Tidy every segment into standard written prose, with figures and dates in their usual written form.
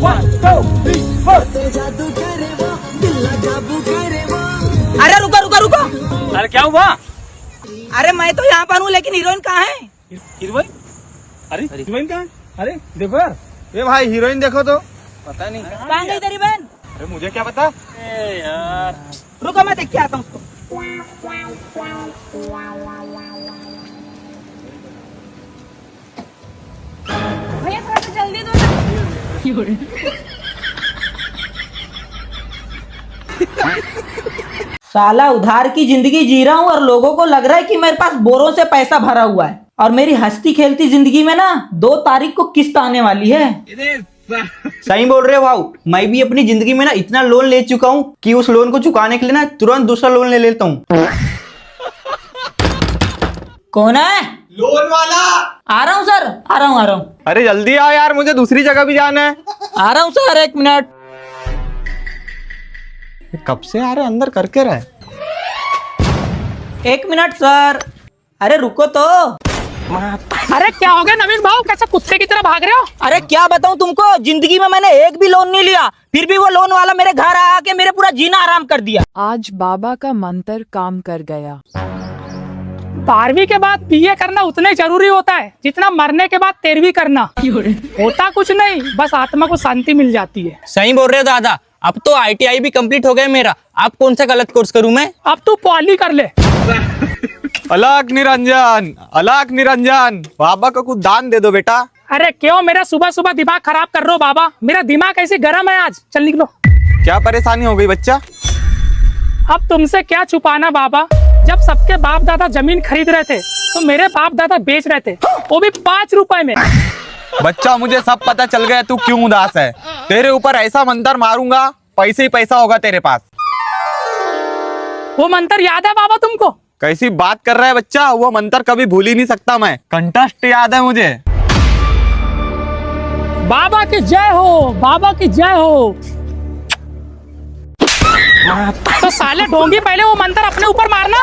1 2 3 4। अरे रुको रुको रुको, अरे क्या हुआ? अरे मैं तो यहाँ पर हूँ लेकिन हीरोइन कहाँ है? हीरोइन? अरे हीरोइन कहाँ है? अरे देखो यार, ये भाई हीरोइन देखो तो। पता नहीं कहाँ गई तेरी बहन? अरे मुझे क्या पता। यार। रुको मैं देख के आता हूँ उसको। भैया थोड़ा सा जल्दी दो ना। साला उधार की जिंदगी जी रहा हूँ और लोगों को लग रहा है कि मेरे पास बोरों से पैसा भरा हुआ है, और मेरी हंसती खेलती जिंदगी में ना 2 तारीख को किस्त आने वाली है। सही बोल रहे हो भाऊ, मैं भी अपनी जिंदगी में ना इतना लोन ले चुका हूँ कि उस लोन को चुकाने के लिए ना तुरंत दूसरा लोन ले लेता हूँ। कौन है? लोन वाला। आ रहा हूँ सर, आ रहा हूँ। अरे जल्दी आओ यार, मुझे दूसरी जगह भी जाना है। आ रहा हूँ सर, 1 मिनट। कब से आ रहे, अंदर करके रहे। 1 मिनट सर। अरे रुको तो। अरे क्या हो गया नवीन भाऊ, कैसे कुत्ते की तरह भाग रहे हो? अरे क्या बताऊं तुमको, जिंदगी में मैंने एक भी लोन नहीं लिया, फिर भी वो लोन वाला मेरे घर आके मेरे पूरा जीना आराम कर दिया। आज बाबा का मंत्र काम कर गया। 12वीं के बाद बीए करना उतना ही जरूरी होता है जितना मरने के बाद 13वीं करना। होता कुछ नहीं, बस आत्मा को शांति मिल जाती है। सही बोल रहे हो दादा, अब तो ITI भी कंप्लीट हो गया मेरा। अब कौन सा गलत कोर्स करूं मैं? अब तू पॉली कर ले। अलग निरंजन, अलग निरंजन, बाबा को कुछ दान दे दो बेटा। अरे क्यों मेरा सुबह सुबह दिमाग खराब कर रहे हो बाबा? मेरा दिमाग ऐसे गर्म है आज। चल निकलो। क्या परेशानी हो गई बच्चा? अब तुमसे क्या छुपाना बाबा, जब सबके बाप दादा जमीन खरीद रहे थे तो मेरे बाप दादा बेच रहे थे, वो भी 5 रुपए में। बच्चा मुझे सब पता चल गया तू क्यों उदास है। तेरे ऊपर ऐसा मंत्र मारूंगा, पैसे ही पैसा होगा तेरे पास। वो मंत्र याद है बाबा तुमको? कैसी बात कर रहा है बच्चा, वो मंत्र कभी भूल ही नहीं सकता मैं। कंठस्थ याद है मुझे। बाबा की जय हो, बाबा की जय हो। तो साले ढोंगी, पहले वो मंत्र अपने ऊपर मारना।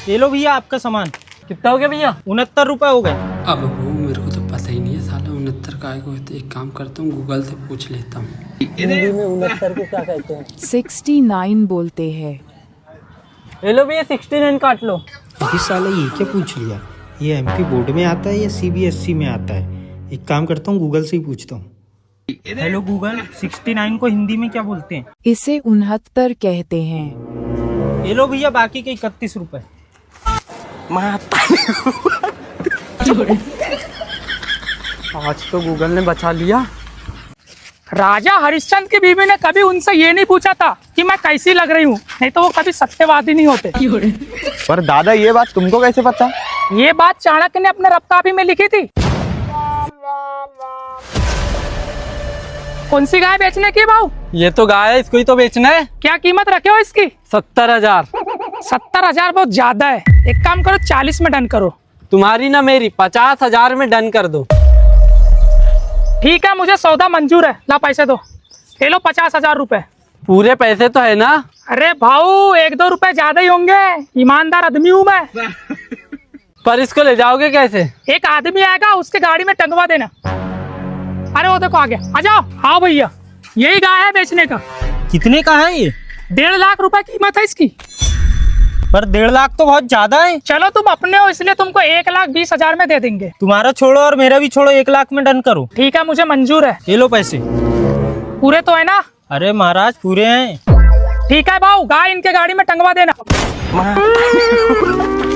ये लो भैया आपका सामान। कितना हो गया भैया? 69 रुपए हो गए। अब वो मेरे को तो पता ही नहीं है साला 69 का आएगा। तो एक काम करता हूँ, गूगल से पूछ लेता हूँ। हिंदी में 69 को क्या कहते हैं? 69 बोलते हैं। ले लो भैया 69 काट लो। अभी साला ये क्या पूछ लिया? ये एमपी बोर्ड में आता है या CBSE में आता है? एक काम करता हूँ, गूगल से ही पूछता हूँ। हेलो गूगल, 69 को हिंदी में क्या बोलते हैं? इसे 69 कहते हैं। ये लो भैया बाकी के 31 रुपए। आज तो गूगल ने बचा लिया। राजा हरिश्चंद्र की बीवी ने कभी उनसे ये नहीं पूछा था कि मैं कैसी लग रही हूँ, नहीं तो वो कभी सत्यवादी नहीं होते। पर दादा ये बात तुमको कैसे पता? ये बात चाणक्य ने अपने रबकाफी में लिखी थी। कौन सी गाय बेचने की भाऊ? ये तो गाय है, इसको ही तो बेचना है। क्या कीमत रखे हो इसकी? 70,000। 70,000 बहुत ज्यादा है, एक काम करो 40 में डन करो। तुम्हारी ना मेरी, 50,000 में डन कर दो। ठीक है, मुझे सौदा मंजूर है। ला पैसे दो। ले लो 50,000 रुपए। पूरे पैसे तो है ना? अरे भाऊ 1-2 रुपए ज्यादा ही होंगे, ईमानदार आदमी हूँ मैं। पर इसको ले जाओगे कैसे? एक आदमी आएगा, उसके गाड़ी में टंगवा देना। अरे वो देखो आ गया, आ जाओ। हाँ भैया, यही गाय है बेचने का। कितने का है ये? 1.5 लाख रुपए कीमत है इसकी। पर 1.5 लाख तो बहुत ज्यादा है। चलो तुम अपने हो इसलिए तुमको 1,20,000 में दे देंगे। तुम्हारा छोड़ो और मेरा भी छोड़ो, 1 लाख में डन करो। ठीक है, मुझे मंजूर है। ये लो पैसे। पूरे तो है ना? अरे महाराज पूरे हैं। ठीक है भाऊ, गाय इनके गाड़ी में टंगवा देना।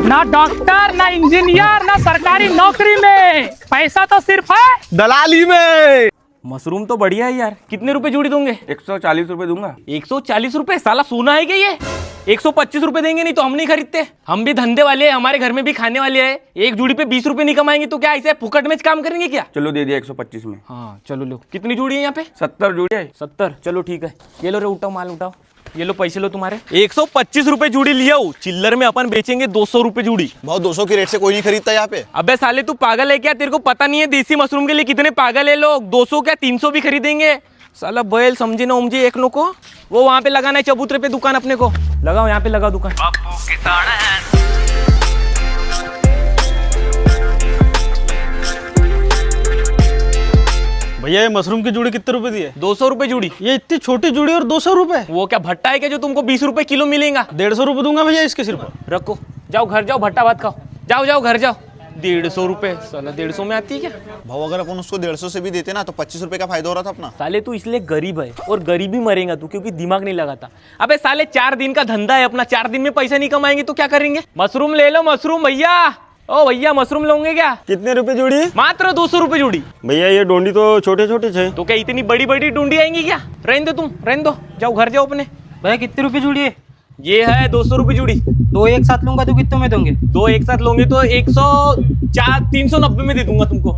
ना डॉक्टर, ना इंजीनियर, ना सरकारी नौकरी में, पैसा तो सिर्फ है दलाली में। मशरूम तो बढ़िया है यार। कितने रुपए जोड़ी दोगे? 140 रुपए दूंगा। 140 रुपए? साला सोना है क्या ये? 125 रुपए देंगे, नहीं तो हम नहीं खरीदते। हम भी धंधे वाले हैं, हमारे घर में भी खाने वाले हैं। एक जोड़ी पे 20 रुपए नहीं कमाएंगे तो क्या ऐसे फुकट में काम करेंगे क्या? चलो दे दिया 125 में। हाँ चलो लो। कितनी जोड़ी है यहाँ पे? 70 जोड़ी है। 70? चलो ठीक है। ये लो रे, उठाओ माल उठाओ। ये लो पैसे लो तुम्हारे। 125 रुपए जोड़ी लिया हूँ, चिल्लर में अपन बेचेंगे 200 रुपए जोड़ी। बहुत 200 की रेट से कोई नहीं खरीदता यहाँ पे। अबे साले तू पागल है क्या? तेरे को पता नहीं है देसी मशरूम के लिए कितने पागल है लोग? 200 क्या 300 भी खरीदेंगे। साला बैल समझे ना उमझे एक नो को। वो वहाँ पे लगाना है चबूतरे पे दुकान अपने को। लगाओ यहाँ पे, लगाओ दुकान। भैया ये मशरूम की जोड़ी कितने रुपए दी है? 200 रुपए जोड़ी। ये इतनी छोटी जोड़ी और 200 रुपए? वो क्या भट्टा है क्या जो तुमको 20 रुपए किलो मिलेगा? 150 रुपए दूंगा भैया इसके सिर पर। रखो, जाओ घर जाओ, भट्टा भात खाओ। जाओ जाओ घर जाओ। 150 रुपए साला 150 में आती है क्या? भाव अगर अपन उसको 150 से भी देते ना तो 25 रुपए का फायदा हो रहा था अपना। साले तू इसलिए गरीब है और गरीब ही मरेगा तू, क्योंकि दिमाग नहीं लगाता। अबे साले 4 दिन का धंधा है अपना, 4 दिन में पैसा नहीं कमाएंगे तो क्या करेंगे? मशरूम ले लो मशरूम भैया। ओ भैया मशरूम लोगे क्या? कितने रुपए जोड़ी? मात्र 200 रुपए जोड़ी। भैया ये डोंडी तो छोटे छोटे थे। तो क्या इतनी बड़ी बड़ी डूंडी आएंगी क्या? रहने दो तुम, रहने दो, जाओ घर जाओ अपने। भैया कितने रुपए जोड़ी है? ये है 200 रुपए जोड़ी। दो एक साथ लूंगा तो कितने में दोगे? 2 एक साथ लोगे तो 104 390 में दे दूंगा तुमको।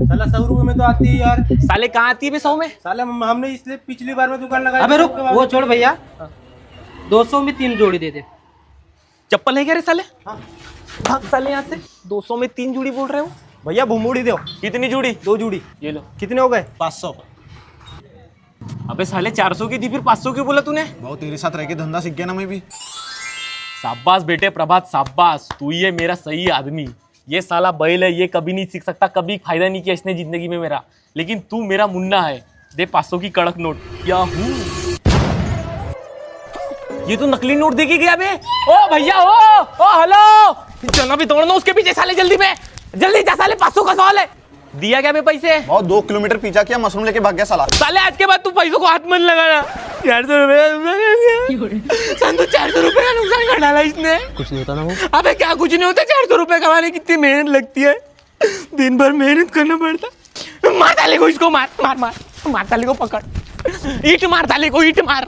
साला 100 रुपए में तो आती है यार। साले कहाँ आती है बे 100 में? साला हमने इसलिए पिछली बार में दुकान लगाई। अबे रुक, वो छोड़ भैया, 200 में 3 जोड़ी दे दे। चप्पल है क्या रे साले? भाग साले यहाँ से। 200 में 3 जोड़ी बोल रहे हो? भैया भूमूड़ी दो। कितनी जोड़ी? 2 जोड़ी। ये लो। कितने हो गए? 500। अबे साले 400 की थी फिर 500 क्यों बोला तूने? भाव तेरे साथ रह के धंधा सीख गया ना मैं भी। शाबाश बेटे प्रभात, शाबाश, तू ही है मेरा सही आदमी। ये साला बैल है, ये कभी नहीं सीख सकता, कभी फायदा नहीं किया इसने जिंदगी में मेरा। लेकिन तू मेरा मुन्ना है। दे 500 की कड़क नोट। क्या हूँ? ये तो नकली नोट देके गया बे। ओ भैया, ओ हेलो, चना भी तोड़ना उसके पीछे साले, जल्दी में, जल्दी जा साले, 500 का सवाल है। दिया क्या बे पैसे? भाव 2 किलोमीटर पीछा किया, मशरूम लेके भाग गया साला। साले आज के बाद तू पैसों को हाथ मत लगाना। 400 रुपए का नुकसान 400 रुपए का नुकसान कर डाला इसने। कुछ नहीं होता ना वो। अबे क्या कुछ नहीं होता? 400 रुपए कमाने कितनी मेहनत लगती है, दिन भर मेहनत करना पड़ता। मार साले को, इसको मार मार मार, मार साले को पकड़, ईंट मार साले को, ईंट मार।